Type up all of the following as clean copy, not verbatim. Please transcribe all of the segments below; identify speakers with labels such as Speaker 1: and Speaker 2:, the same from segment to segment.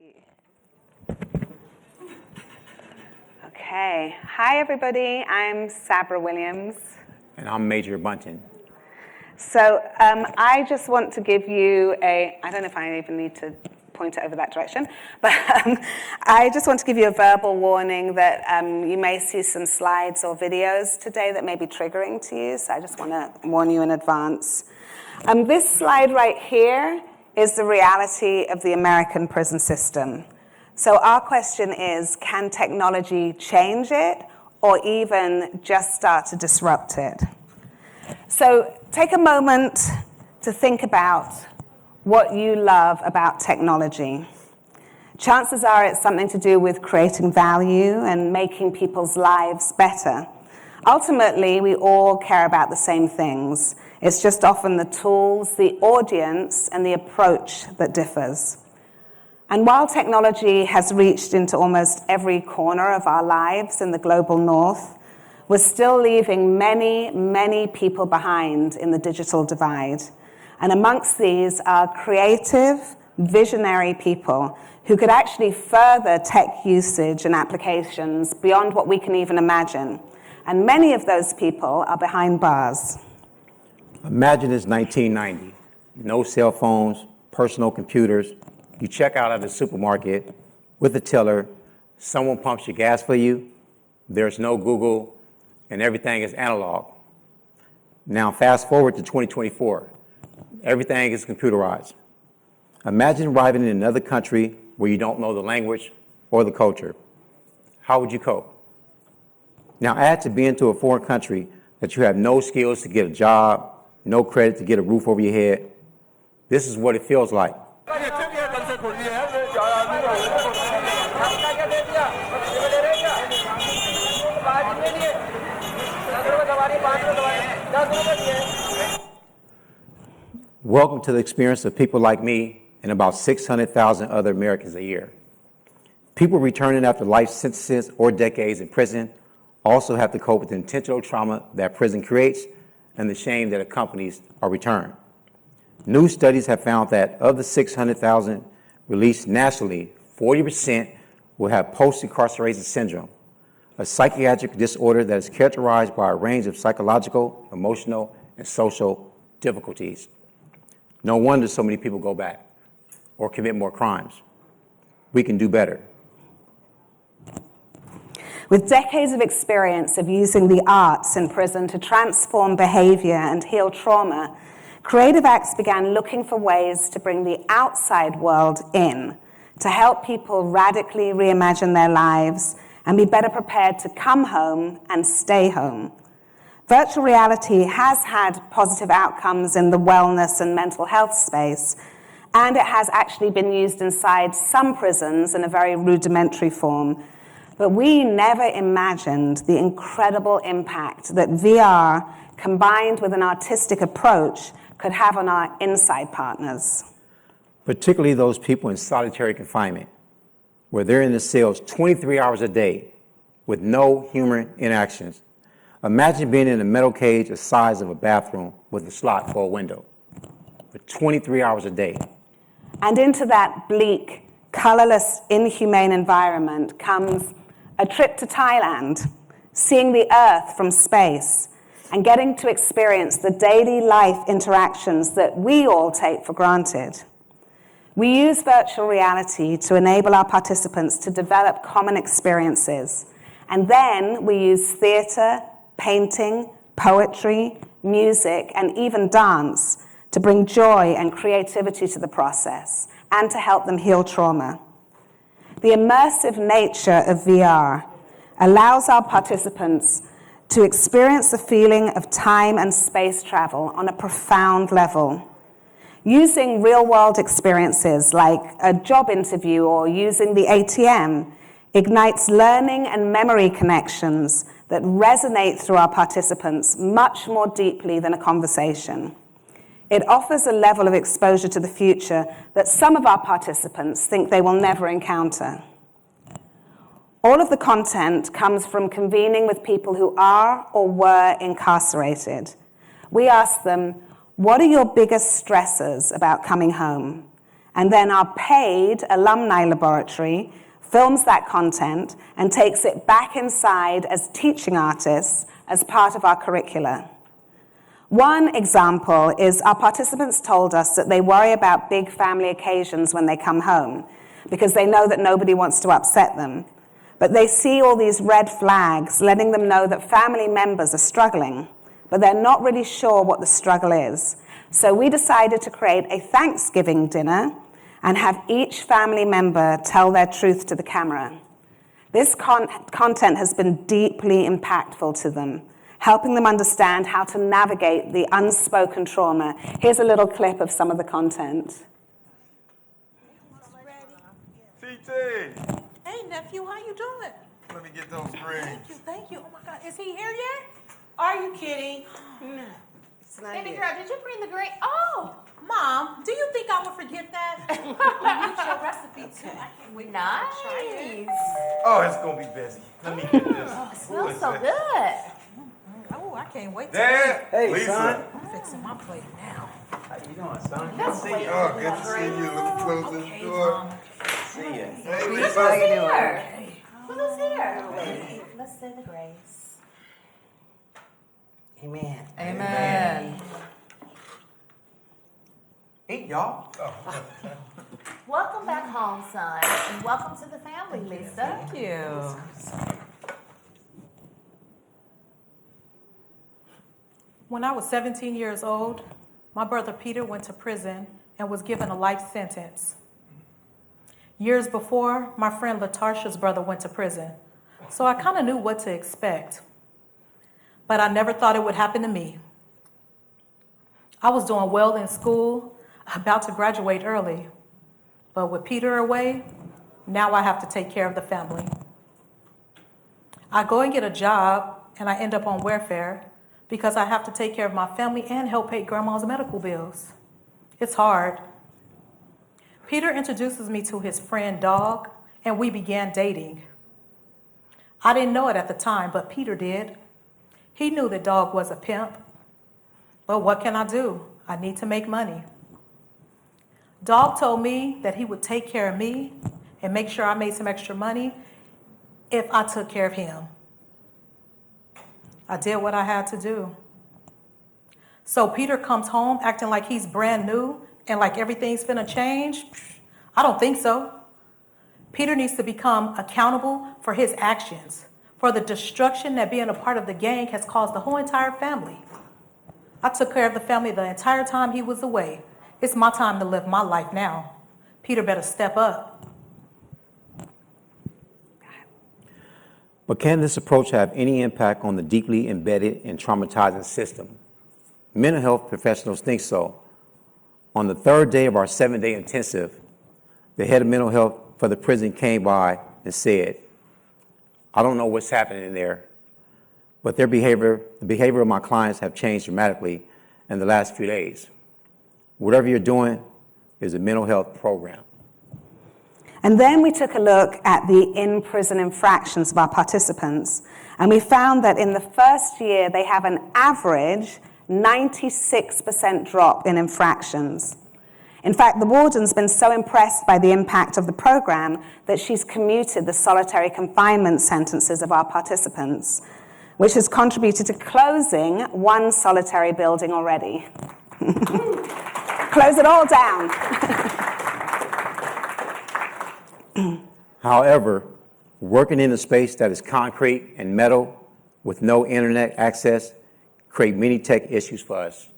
Speaker 1: you. Okay. Hi, everybody. I'm Sabra Williams.
Speaker 2: And I'm Major Bunton.
Speaker 1: So I just want to give you I don't know if I even need to point it over that direction, but I just want to give you a verbal warning that you may see some slides or videos today that may be triggering to you, so I just want to warn you in advance. This slide right here is the reality of the American prison system. So our question is, can technology change it or even just start to disrupt it? So take a moment to think about what you love about technology. Chances are it's something to do with creating value and making people's lives better. Ultimately, we all care about the same things. It's just often the tools, the audience, and the approach that differs. And while technology has reached into almost every corner of our lives in the global north, we're still leaving many, many people behind in the digital divide. And amongst these are creative, visionary people who could actually further tech usage and applications beyond what we can even imagine. And many of those people are behind bars.
Speaker 2: Imagine it's 1990. No cell phones, personal computers. You check out at the supermarket with a teller. Someone pumps your gas for you. There's no Google, and everything is analog. Now fast forward to 2024. Everything is computerized. Imagine arriving in another country where you don't know the language or the culture. How would you cope? Now add to being to a foreign country that you have no skills to get a job, no credit to get a roof over your head. This is what it feels like. Welcome to the experience of people like me and about 600,000 other Americans a year. People returning after life sentences or decades in prison also have to cope with the intentional trauma that prison creates and the shame that accompanies a return. New studies have found that of the 600,000 released nationally, 40% will have post-incarceration syndrome, a psychiatric disorder that is characterized by a range of psychological, emotional, and social difficulties. No wonder so many people go back or commit more crimes. We can do better.
Speaker 1: With decades of experience of using the arts in prison to transform behavior and heal trauma, Creative Acts began looking for ways to bring the outside world in, to help people radically reimagine their lives and be better prepared to come home and stay home. Virtual reality has had positive outcomes in the wellness and mental health space, and it has actually been used inside some prisons in a very rudimentary form. But we never imagined the incredible impact that VR, combined with an artistic approach, could have on our inside partners.
Speaker 2: Particularly those people in solitary confinement, where they're in the cells 23 hours a day with no human interactions. Imagine being in a metal cage the size of a bathroom with a slot for a window for 23 hours a day.
Speaker 1: And into that bleak, colorless, inhumane environment comes a trip to Thailand, seeing the earth from space, and getting to experience the daily life interactions that we all take for granted. We use virtual reality to enable our participants to develop common experiences. And then we use theater, painting, poetry, music, and even dance to bring joy and creativity to the process and to help them heal trauma. The immersive nature of VR allows our participants to experience the feeling of time and space travel on a profound level. Using real-world experiences like a job interview or using the ATM ignites learning and memory connections that resonate through our participants much more deeply than a conversation. It offers a level of exposure to the future that some of our participants think they will never encounter. All of the content comes from convening with people who are or were incarcerated. We ask them, what are your biggest stressors about coming home? And then our paid alumni laboratory films that content and takes it back inside as teaching artists as part of our curricula. One example is our participants told us that they worry about big family occasions when they come home because they know that nobody wants to upset them. But they see all these red flags letting them know that family members are struggling, but they're not really sure what the struggle is. So we decided to create a Thanksgiving dinner and have each family member tell their truth to the camera. This content has been deeply impactful to them, helping them understand how to navigate the unspoken trauma. Here's a little clip of some of the content.
Speaker 3: TT!
Speaker 4: Hey, nephew, how you doing?
Speaker 3: Let me get those grades.
Speaker 4: Thank you. Oh, my God. Is he here yet? Are you kidding?
Speaker 1: No, it's not
Speaker 4: Baby
Speaker 1: yet.
Speaker 4: girl, did you bring the grade? Oh, Mom, do you think I would forget that? You need your recipe, too. I can't wait to try it.
Speaker 3: Oh, it's gonna be busy. Let me get this.
Speaker 4: It smells so good. Oh, I can't wait to
Speaker 3: Dad!
Speaker 5: Hey,
Speaker 3: Lisa!
Speaker 5: son.
Speaker 4: I'm fixing my plate now.
Speaker 5: How you doing, son?
Speaker 4: Let's wait.
Speaker 3: Oh, good to see you. Let me close this
Speaker 4: Okay,
Speaker 3: door.
Speaker 4: Mom.
Speaker 5: See ya.
Speaker 3: Hey,
Speaker 4: Who's
Speaker 3: Lisa!
Speaker 4: here? Who's here? Let's say the grace.
Speaker 5: Amen.
Speaker 4: Amen.
Speaker 5: Eat, y'all.
Speaker 6: Welcome back home, son, and welcome to the family, Lisa.
Speaker 4: Thank you. When I was 17 years old, my brother Peter went to prison and was given a life sentence. Years before, my friend Latarsha's brother went to prison, so I kind of knew what to expect. But I never thought it would happen to me. I was doing well in school, about to graduate early. But with Peter away, now I have to take care of the family. I go and get a job, and I end up on welfare because I have to take care of my family and help pay grandma's medical bills. It's hard. Peter introduces me to his friend Dog, and we began dating. I didn't know it at the time, but Peter did. He knew that Dog was a pimp. But what can I do? I need to make money. Dog told me that he would take care of me and make sure I made some extra money if I took care of him. I did what I had to do. So Peter comes home acting like he's brand new and like everything's finna change. I don't think so. Peter needs to become accountable for his actions, for the destruction that being a part of the gang has caused the whole entire family. I took care of the family the entire time he was away. It's my time to live my life now. Peter better step up.
Speaker 2: But can this approach have any impact on the deeply embedded and traumatizing system? Mental health professionals think so. On the third day of our 7-day intensive, the head of mental health for the prison came by and said, I don't know what's happening in there, but the behavior of my clients have changed dramatically in the last few days. Whatever you're doing is a mental health program.
Speaker 1: And then we took a look at the in-prison infractions of our participants, and we found that in the first year, they have an average 96% drop in infractions. In fact, the warden's been so impressed by the impact of the program that she's commuted the solitary confinement sentences of our participants, which has contributed to closing one solitary building already. Close it all down.
Speaker 2: However, working in a space that is concrete and metal with no internet access create many tech issues for us.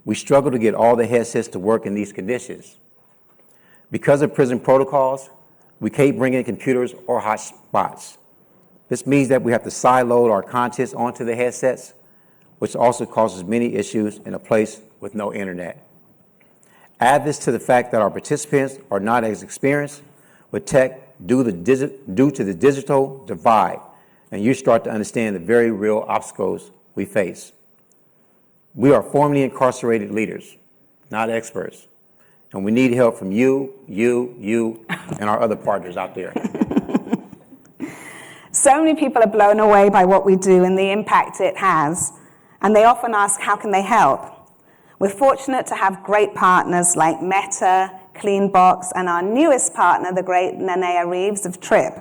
Speaker 2: We struggle to get all the headsets to work in these conditions. Because of prison protocols, we can't bring in computers or hotspots. This means that we have to sideload our contents onto the headsets, which also causes many issues in a place with no internet. Add this to the fact that our participants are not as experienced with tech due to the digital divide, and you start to understand the very real obstacles we face. We are formerly incarcerated leaders, not experts, and we need help from you, and our other partners out there.
Speaker 1: So many people are blown away by what we do and the impact it has, and they often ask, how can they help? We're fortunate to have great partners like Meta, Clean Box, and our newest partner, the great Nanea Reeves of TRIP.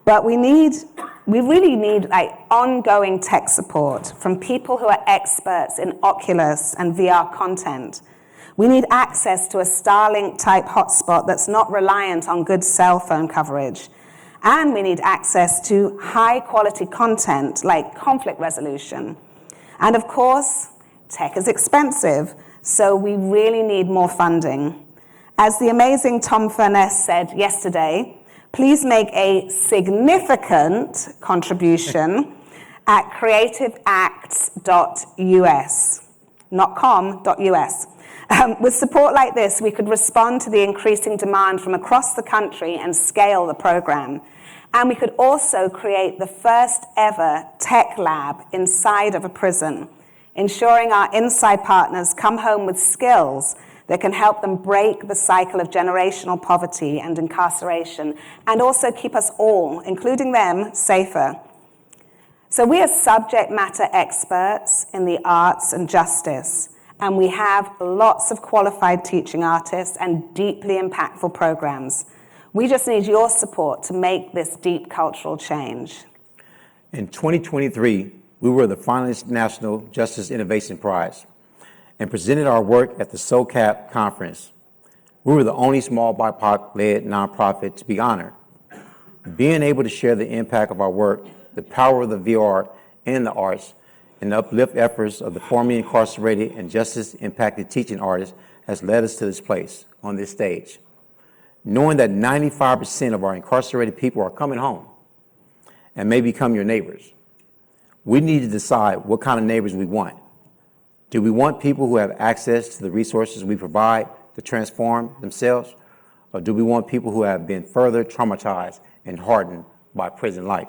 Speaker 1: But we really need ongoing tech support from people who are experts in Oculus and VR content. We need access to a Starlink-type hotspot that's not reliant on good cell phone coverage. And we need access to high-quality content like conflict resolution. And of course, tech is expensive, so we really need more funding. As the amazing Tom Furness said yesterday, please make a significant contribution at creativeacts.us, not com.us. With support like this, we could respond to the increasing demand from across the country and scale the program. And we could also create the first ever tech lab inside of a prison, ensuring our inside partners come home with skills that can help them break the cycle of generational poverty and incarceration, and also keep us all, including them, safer. So we are subject matter experts in the arts and justice, and we have lots of qualified teaching artists and deeply impactful programs. We just need your support to make this deep cultural change.
Speaker 2: In 2023, we were the finalist National Justice Innovation Prize and presented our work at the SOCAP conference. We were the only small BIPOC-led nonprofit to be honored. Being able to share the impact of our work, the power of the VR and the arts, and the uplift efforts of the formerly incarcerated and justice-impacted teaching artists has led us to this place, on this stage. Knowing that 95% of our incarcerated people are coming home and may become your neighbors, we need to decide what kind of neighbors we want. Do we want people who have access to the resources we provide to transform themselves, or do we want people who have been further traumatized and hardened by prison life?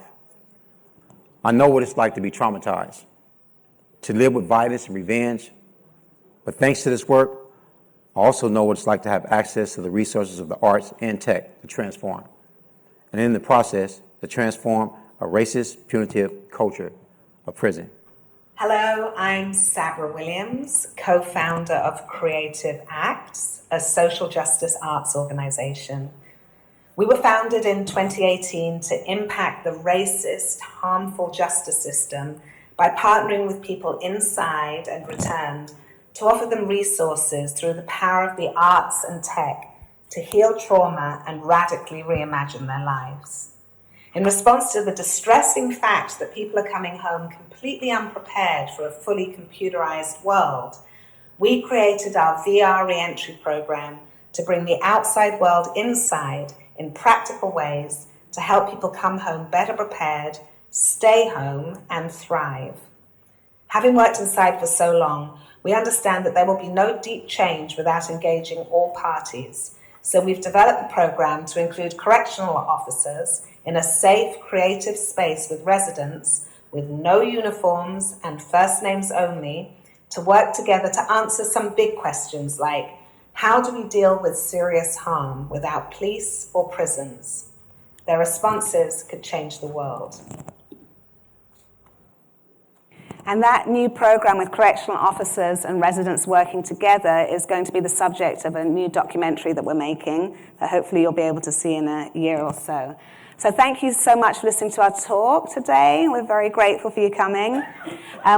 Speaker 2: I know what it's like to be traumatized, to live with violence and revenge, but thanks to this work, I also know what it's like to have access to the resources of the arts and tech to transform, and in the process, to transform a racist, punitive culture of prison.
Speaker 1: Hello, I'm Sabra Williams, co-founder of Creative Acts, a social justice arts organization. We were founded in 2018 to impact the racist, harmful justice system by partnering with people inside and returned to offer them resources through the power of the arts and tech to heal trauma and radically reimagine their lives. In response to the distressing fact that people are coming home completely unprepared for a fully computerized world, we created our VR reentry program to bring the outside world inside in practical ways to help people come home better prepared, stay home, and thrive. Having worked inside for so long, we understand that there will be no deep change without engaging all parties. So we've developed the program to include correctional officers in a safe, creative space with residents with no uniforms and first names only to work together to answer some big questions like, how do we deal with serious harm without police or prisons? Their responses could change the world. And that new program with correctional officers and residents working together is going to be the subject of a new documentary that we're making that hopefully you'll be able to see in a year or so. So thank you so much for listening to our talk today. We're very grateful for you coming.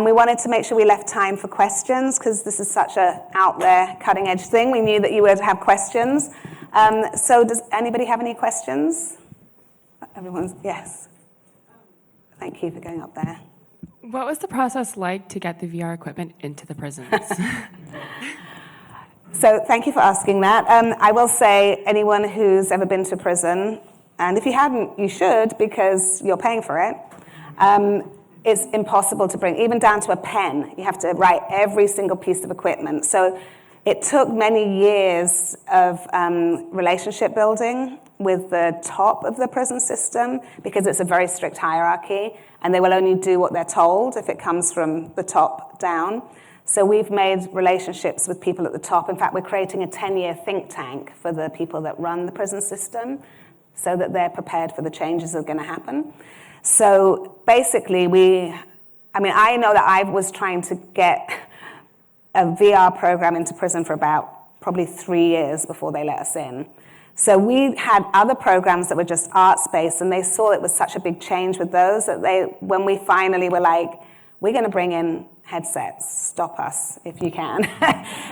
Speaker 1: We wanted to make sure we left time for questions because this is such a out there, cutting edge thing. We knew that you would have questions. So does anybody have any questions? Everyone's, yes. Thank you for going up there.
Speaker 7: What was the process like to get the VR equipment into the prisons?
Speaker 1: So thank you for asking that. I will say anyone who's ever been to prison, and if you hadn't, you should because you're paying for it, it's impossible to bring, even down to a pen. You have to write every single piece of equipment. So it took many years of relationship building with the top of the prison system because it's a very strict hierarchy and they will only do what they're told if it comes from the top down. So we've made relationships with people at the top. In fact, we're creating a 10-year think tank for the people that run the prison system so that they're prepared for the changes that are going to happen. So basically, I know that I was trying to get a VR program into prison for about probably 3 years before they let us in. So we had other programs that were just arts-based, and they saw it was such a big change with those that when we finally were like, we're going to bring in headsets, stop us if you can.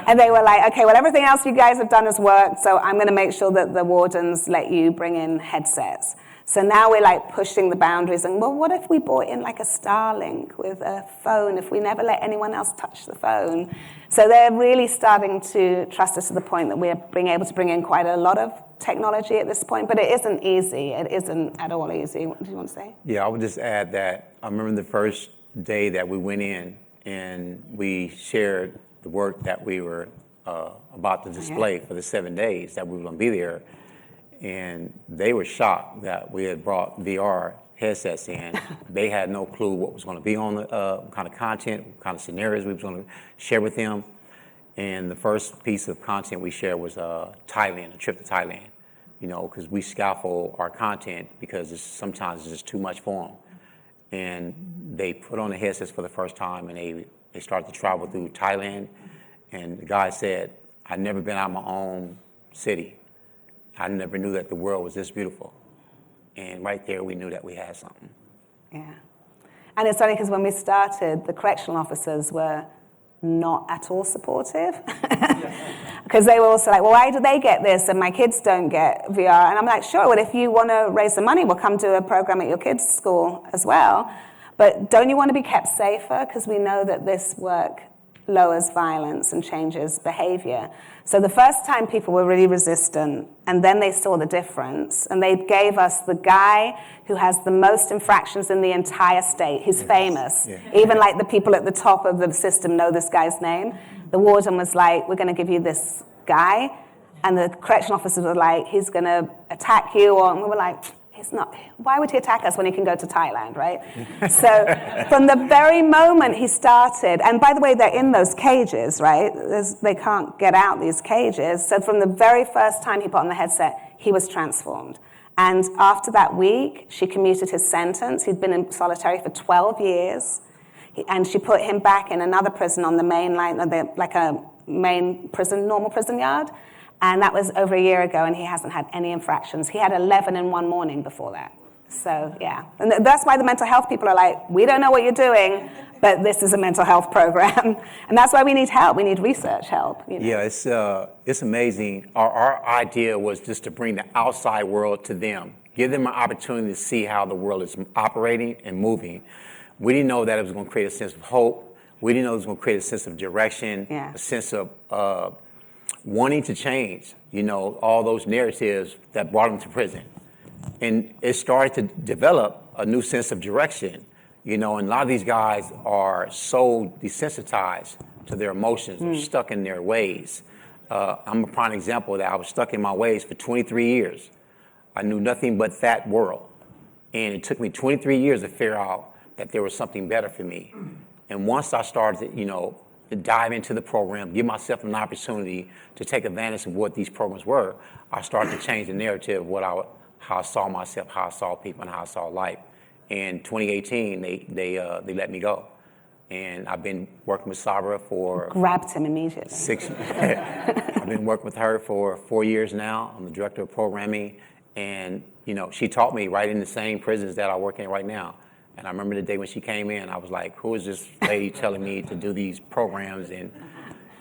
Speaker 1: And they were like, okay, well, everything else you guys have done has worked, so I'm going to make sure that the wardens let you bring in headsets. So now we're like pushing the boundaries, and well, what if we brought in like a Starlink with a phone, if we never let anyone else touch the phone? So they're really starting to trust us to the point that we're being able to bring in quite a lot of technology at this point, but it isn't easy. It isn't at all easy. What do you want to say?
Speaker 2: Yeah, I would just add that I remember the first day that we went in and we shared the work that we were about to display for the 7 days that we were going to be there. And they were shocked that we had brought VR headsets in. They had no clue what was going to be on the kind of content, what kind of scenarios we was going to share with them. And the first piece of content we shared was Thailand, a trip to Thailand, because we scaffold our content because sometimes it's just too much for them. And they put on the headsets for the first time, and they started to travel through Thailand. And the guy said, I'd never been out of my own city. I never knew that the world was this beautiful. And right there, we knew that we had something.
Speaker 1: Yeah. And it's funny because when we started, the correctional officers were not at all supportive. Because they were also like, well, why do they get this and my kids don't get VR? And I'm like, sure, well, if you want to raise the money, we'll come do a program at your kids' school as well. But don't you want to be kept safer? Because we know that this work lowers violence and changes behavior. So the first time people were really resistant, and then they saw the difference, and they gave us the guy who has the most infractions in the entire state. He's famous. Yeah. Even like the people at the top of the system know this guy's name. The warden was like, we're going to give you this guy, and the correction officers were like, he's going to attack you, and we were like, it's not, why would he attack us when he can go to Thailand, right? So from the very moment he started, and by the way, they're in those cages, right? They can't get out these cages. So from the very first time he put on the headset, he was transformed. And after that week, she commuted his sentence. He'd been in solitary for 12 years. And she put him back in another prison on the main line, like a main prison, normal prison yard. And that was over a year ago, and he hasn't had any infractions. He had 11 in one morning before that. So, yeah. And that's why the mental health people are like, we don't know what you're doing, but this is a mental health program. And that's why we need help. We need research help.
Speaker 2: Yeah, it's amazing. Our idea was just to bring the outside world to them, give them an opportunity to see how the world is operating and moving. We didn't know that it was going to create a sense of hope. We didn't know it was going to create a sense of direction, a sense of wanting to change, all those narratives that brought them to prison. And it started to develop a new sense of direction, and a lot of these guys are so desensitized to their emotions, they're stuck in their ways. I'm a prime example of that. I was stuck in my ways for 23 years. I knew nothing but that world. And it took me 23 years to figure out that there was something better for me. And once I started to dive into the program, give myself an opportunity to take advantage of what these programs were, I started to change the narrative of how I saw myself, how I saw people, and how I saw life. In 2018, they let me go. And I've been working with Sabra for...
Speaker 1: Grabbed him immediately.
Speaker 2: I've been working with her for 4 years now. I'm the director of programming. And, she taught me right in the same prisons that I work in right now. And I remember the day when she came in, I was like, who is this lady telling me to do these programs? And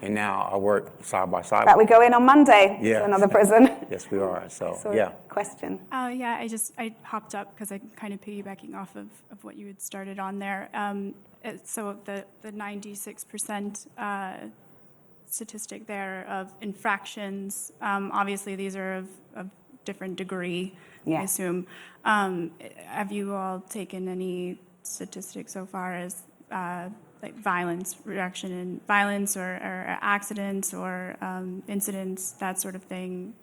Speaker 2: now I work side by side.
Speaker 1: That we go in on Monday to another prison.
Speaker 2: Yes, we are. So
Speaker 1: yeah. Question.
Speaker 7: Yeah, I hopped up because I'm kind of piggybacking off of what you had started on there. So the 96% statistic there of infractions, obviously these are of different degree, I assume. Have you all taken any statistics so far as like reduction in violence or accidents or incidents, that sort of thing,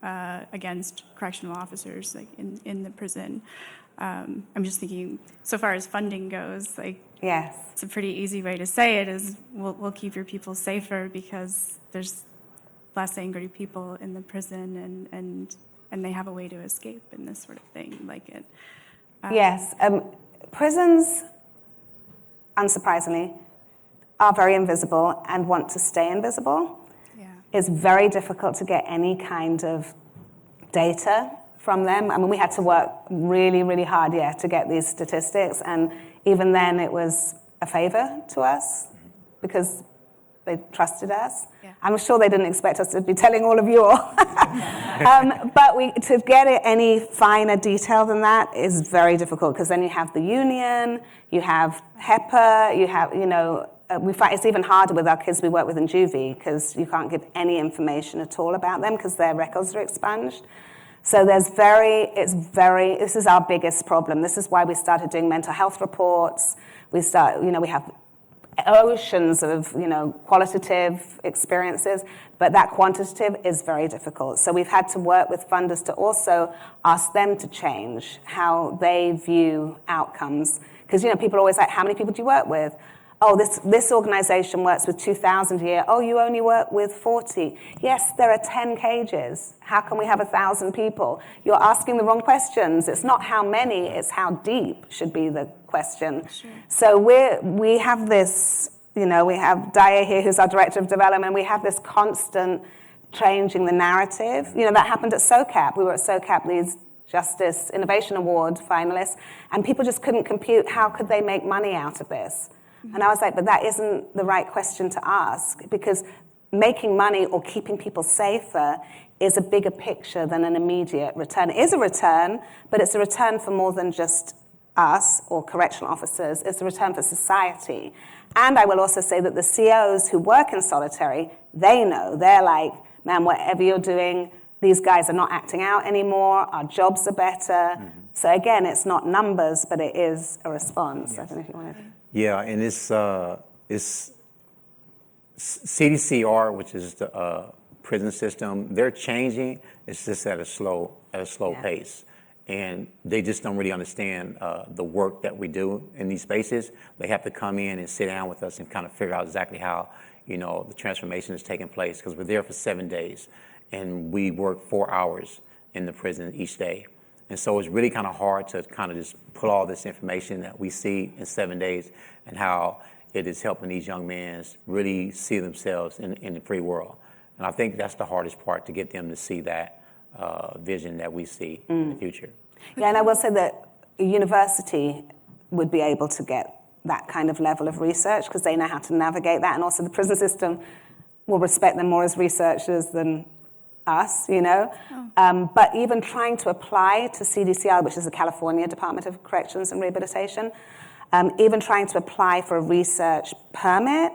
Speaker 7: against correctional officers like in the prison? I'm just thinking, so far as funding goes, like,
Speaker 1: yes,
Speaker 7: it's a pretty easy way to say it is we'll keep your people safer because there's less angry people in the prison and they have a way to escape and this sort of thing. Like it.
Speaker 1: Yes, prisons, unsurprisingly, are very invisible and want to stay invisible.
Speaker 7: Yeah.
Speaker 1: It's very difficult to get any kind of data from them. I mean, we had to work really, really hard, to get these statistics. And even then, it was a favor to us because they trusted us.
Speaker 7: Yeah.
Speaker 1: I'm sure they didn't expect us to be telling all of you all. But to get it any finer detail than that is very difficult because then you have the union, you have HEPA, you have, we find it's even harder with our kids we work with in juvie because you can't give any information at all about them because their records are expunged. So this is our biggest problem. This is why we started doing mental health reports. We have oceans of, qualitative experiences, but that quantitative is very difficult. So we've had to work with funders to also ask them to change how they view outcomes. Because, people are always like, how many people do you work with? Oh, this organization works with 2,000 a year. Oh, you only work with 40. Yes, there are 10 cages. How can we have 1,000 people? You're asking the wrong questions. It's not how many, it's how deep should be the question.
Speaker 7: Sure.
Speaker 1: So we have this, we have Daya here, who's our director of development. We have this constant changing the narrative. That happened at SOCAP. We were at SOCAP, these Justice Innovation Award finalists, and people just couldn't compute how could they make money out of this. And I was like, but that isn't the right question to ask because making money or keeping people safer is a bigger picture than an immediate return. It is a return, but it's a return for more than just us or correctional officers. It's a return for society. And I will also say that the COs who work in solitary, they know. They're like, man, whatever you're doing, these guys are not acting out anymore. Our jobs are better. Mm-hmm. So again, it's not numbers, but it is a response. Yes. I don't know if you wanted to.
Speaker 2: Yeah, and it's CDCR, which is the prison system. They're changing. It's just at a slow pace, and they just don't really understand the work that we do in these spaces. They have to come in and sit down with us and kind of figure out exactly how the transformation is taking place because we're there for 7 days, and we work 4 hours in the prison each day. And so it's really kind of hard to kind of just pull all this information that we see in 7 days and how it is helping these young men really see themselves in the free world. And I think that's the hardest part, to get them to see that vision that we see in the future.
Speaker 1: Yeah, and I will say that a university would be able to get that kind of level of research because they know how to navigate that. And also the prison system will respect them more as researchers than us, But even trying to apply to CDCR, which is the California Department of Corrections and Rehabilitation, even trying to apply for a research permit,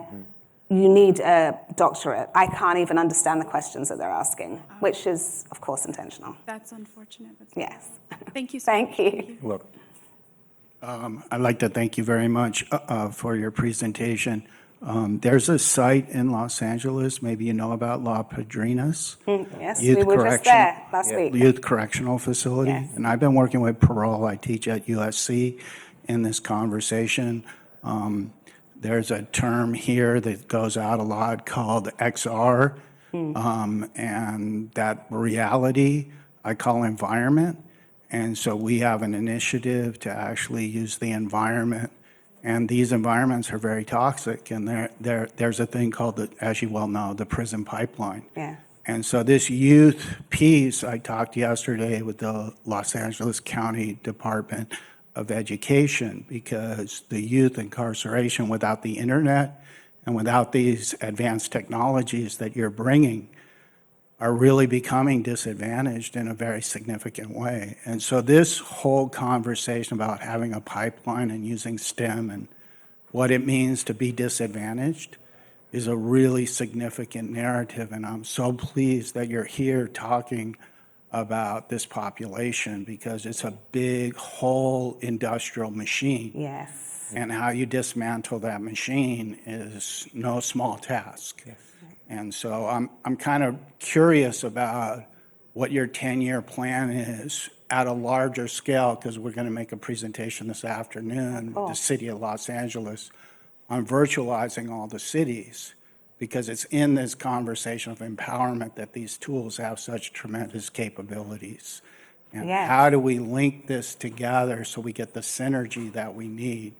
Speaker 1: you need a doctorate. I can't even understand the questions that they're asking, which is, of course, intentional.
Speaker 7: That's unfortunate.
Speaker 1: Yes.
Speaker 7: Thank you so
Speaker 1: Thank
Speaker 7: much.
Speaker 1: you.
Speaker 2: Look,
Speaker 8: I'd like to thank you very much for your presentation. There's a site in Los Angeles, maybe you know about La Padrinas.
Speaker 1: Yes, we were just there last week.
Speaker 8: Youth Correctional Facility.
Speaker 1: Yes.
Speaker 8: And I've been working with parole. I teach at USC in this conversation. There's a term here that goes out a lot called XR, and that reality I call environment. And so we have an initiative to actually use the environment. And these environments are very toxic, and there's a thing called, as you well know, the prison pipeline.
Speaker 1: Yeah.
Speaker 8: And so this youth piece, I talked yesterday with the Los Angeles County Department of Education, because the youth incarceration without the internet and without these advanced technologies that you're bringing are really becoming disadvantaged in a very significant way. And so this whole conversation about having a pipeline and using STEM and what it means to be disadvantaged is a really significant narrative. And I'm so pleased that you're here talking about this population, because it's a big whole industrial machine.
Speaker 1: Yes.
Speaker 8: And how you dismantle that machine is no small task. Yes. And so I'm kind of curious about what your 10-year plan is at a larger scale, because we're going to make a presentation this afternoon with the city of Los Angeles on virtualizing all the cities, because it's in this conversation of empowerment that these tools have such tremendous capabilities. And how do we link this together so we get the synergy that we need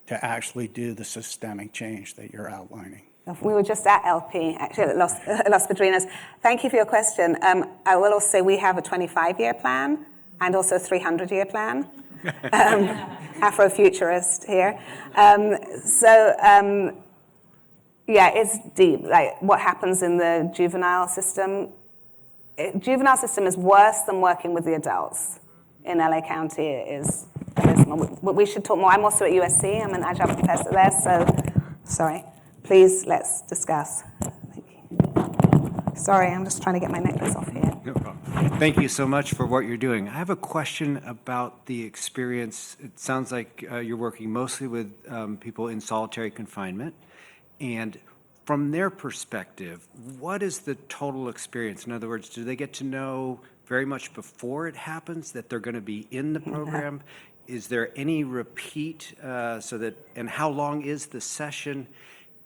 Speaker 8: to actually do the systemic change that you're outlining?
Speaker 1: We were just at LP, actually, at Los Padrinos. Thank you for your question. I will also say we have a 25-year plan and also a 300-year plan. Afrofuturist here. Yeah, it's deep. Like what happens in the juvenile system. Juvenile system is worse than working with the adults in LA County. It is abysmal. We should talk more. I'm also at USC. I'm an adjunct professor there. So, sorry. Please, let's discuss. Thank you. Sorry, I'm just trying to get my necklace off here.
Speaker 5: No problem. Thank you so much for what you're doing. I have a question about the experience. It sounds like you're working mostly with people in solitary confinement. And from their perspective, what is the total experience? In other words, do they get to know very much before it happens that they're going to be in the program? Is there any repeat and how long is the session?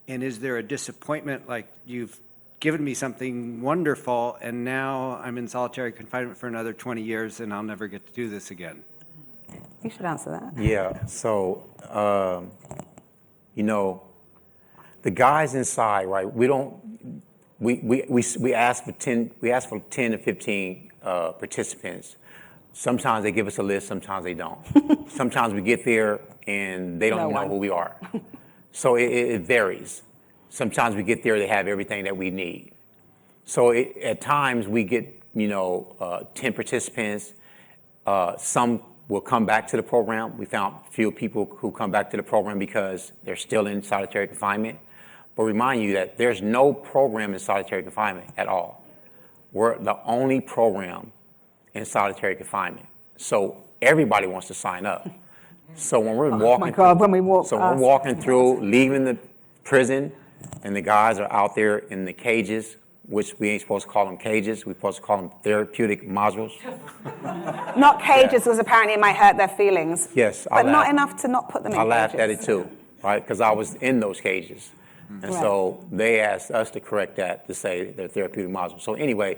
Speaker 5: And is there a disappointment, like you've given me something wonderful and now I'm in solitary confinement for another 20 years and I'll never get to do this again?
Speaker 1: You should answer that.
Speaker 2: Yeah, so, the guys inside, right, we ask for 10 to 15 participants. Sometimes they give us a list, sometimes they don't. Sometimes we get there and they don't even know who we are. So it varies. Sometimes we get there, they have everything that we need. So at times we get, 10 participants. Some will come back to the program. We found a few people who come back to the program because they're still in solitary confinement. But remind you that there's no program in solitary confinement at all. We're the only program in solitary confinement. So everybody wants to sign up. So when we're walking through, leaving the prison, and the guys are out there in the cages, which we ain't supposed to call them cages, we're supposed to call them therapeutic modules.
Speaker 1: Not cages, because apparently it might hurt their feelings.
Speaker 2: Yes,
Speaker 1: but not enough to not put them in cages.
Speaker 2: I laughed at it too, right? Because I was in those cages. And so they asked us to correct that, to say they're therapeutic modules. So anyway,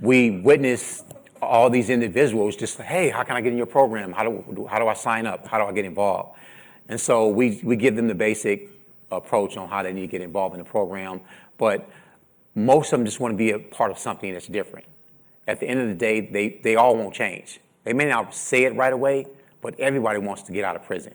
Speaker 2: we witnessed all these individuals just say, hey, how can I get in your program? How do I sign up? How do I get involved? And so we give them the basic approach on how they need to get involved in the program. But most of them just want to be a part of something that's different. At the end of the day, they all won't change. They may not say it right away, but everybody wants to get out of prison.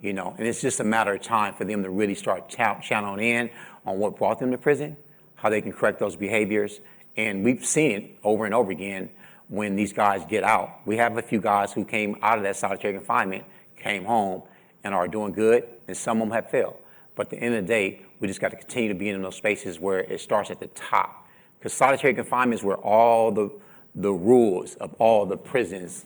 Speaker 2: And it's just a matter of time for them to really start channeling in on what brought them to prison, how they can correct those behaviors. And we've seen it over and over again when these guys get out. We have a few guys who came out of that solitary confinement, came home, and are doing good, and some of them have failed. But at the end of the day, we just got to continue to be in those spaces where it starts at the top. Because solitary confinement is where all the rules of all the prisons,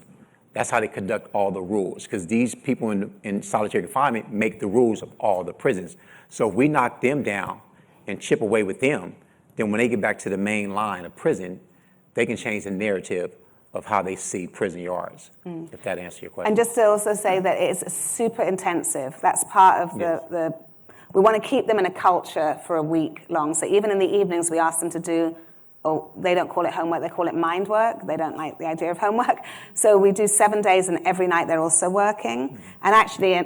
Speaker 2: that's how they conduct all the rules. Because these people in solitary confinement make the rules of all the prisons. So if we knock them down and chip away with them, then when they get back to the main line of prison, they can change the narrative of how they see prison yards, if that answers your question.
Speaker 1: And just to also say that it's super intensive. That's part of we want to keep them in a culture for a week long. So even in the evenings, we ask them to do, they don't call it homework, they call it mind work. They don't like the idea of homework. So we do 7 days, and every night they're also working. And actually,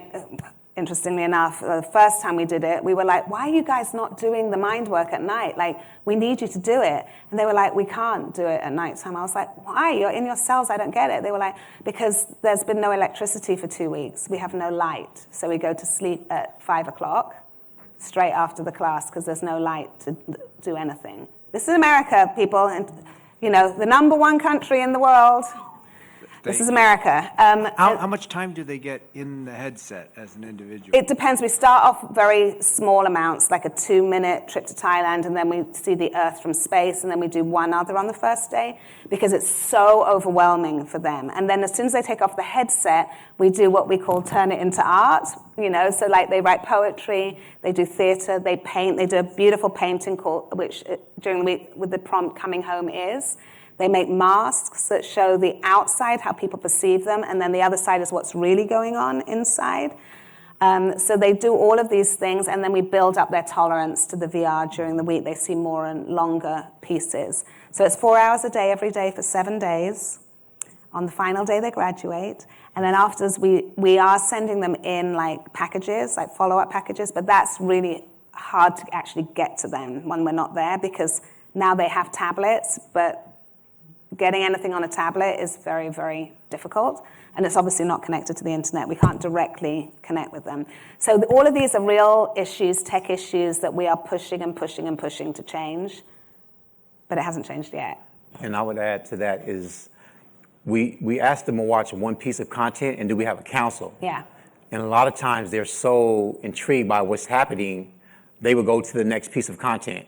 Speaker 1: interestingly enough, the first time we did it, we were like, why are you guys not doing the mind work at night? Like, we need you to do it. And they were like, we can't do it at nighttime. I was like, why? You're in your cells, I don't get it. They were like, because there's been no electricity for 2 weeks. We have no light. So we go to sleep at 5 o'clock, straight after the class, because there's no light to do anything. This is America, people, and the #1 country in the world. This is America.
Speaker 5: How much time do they get in the headset as an individual?
Speaker 1: It depends. We start off very small amounts, like a 2-minute trip to Thailand, and then we see the Earth from space, and then we do one other on the first day, because it's so overwhelming for them. And then as soon as they take off the headset, we do what we call turn it into art. So like they write poetry, they do theater, they paint, they do a beautiful painting which during the week with the prompt coming home is. They make masks that show the outside, how people perceive them, and then the other side is what's really going on inside. So they do all of these things, and then we build up their tolerance to the VR during the week. They see more and longer pieces. So it's 4 hours a day, every day for 7 days. On the final day, they graduate. And then afterwards, we are sending them in like packages, like follow-up packages, but that's really hard to actually get to them when we're not there, because now they have tablets, but getting anything on a tablet is very, very difficult. And it's obviously not connected to the internet. We can't directly connect with them. So all of these are real issues, tech issues, that we are pushing and pushing and pushing to change. But it hasn't changed yet.
Speaker 2: And I would add to that is we ask them to watch one piece of content, and do we have a council?
Speaker 1: Yeah.
Speaker 2: And a lot of times they're so intrigued by what's happening, they will go to the next piece of content.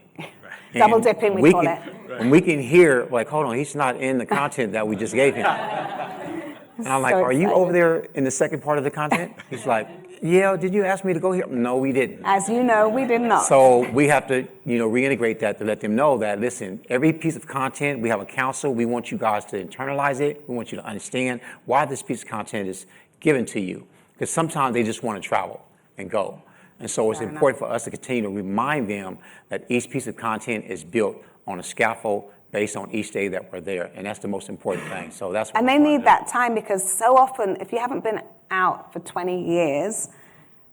Speaker 1: Double dipping, we call it.
Speaker 2: And we can hear, like, hold on, he's not in the content that we just gave him. And I'm like,
Speaker 1: So
Speaker 2: are you
Speaker 1: excited.
Speaker 2: over there in the second part of the content? He's like, yeah, did you ask me to go here? No, we didn't.
Speaker 1: As you know, we did not.
Speaker 2: So we have to, reintegrate that to let them know that, listen, every piece of content, we have a council. We want you guys to internalize it. We want you to understand why this piece of content is given to you. Because sometimes they just want to travel and go. And so it's important for us to continue to remind them that each piece of content is built on a scaffold based on each day that we're there. And that's the most important thing. So that's what
Speaker 1: And
Speaker 2: we're
Speaker 1: they
Speaker 2: trying
Speaker 1: need
Speaker 2: to
Speaker 1: that time, because so often, if you haven't been out for 20 years,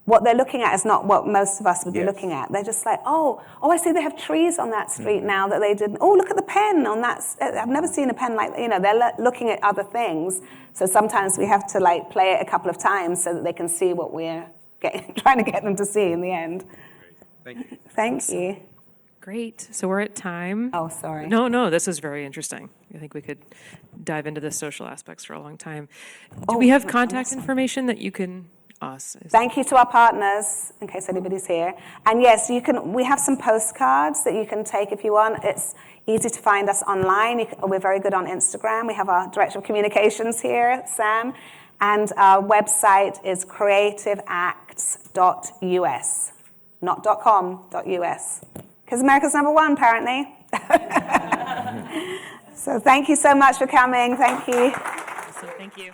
Speaker 1: what they're looking at is not what most of us would be
Speaker 2: Yes.
Speaker 1: looking at. They're just like, oh, I see they have trees on that street now that they didn't. Oh, look at the pen on that. I've never seen a pen like, they're looking at other things. So sometimes we have to play it a couple of times so that they can see what we're trying to get them to see in the end.
Speaker 5: Thank you.
Speaker 1: Thank you.
Speaker 9: Great. So we're at time.
Speaker 1: Oh, sorry.
Speaker 9: No, this is very interesting. I think we could dive into the social aspects for a long time. Do
Speaker 1: Oh,
Speaker 9: we have
Speaker 1: on
Speaker 9: contact
Speaker 1: this one.
Speaker 9: information that you can
Speaker 1: Thank you to our partners, in case anybody's here. And yes, we have some postcards that you can take if you want. It's easy to find us online. We're very good on Instagram. We have our director of communications here, Sam. And our website is creativeacts.us, not .com, .us. Because America's #1, apparently. So thank you so much for coming. Thank you.
Speaker 9: So thank you.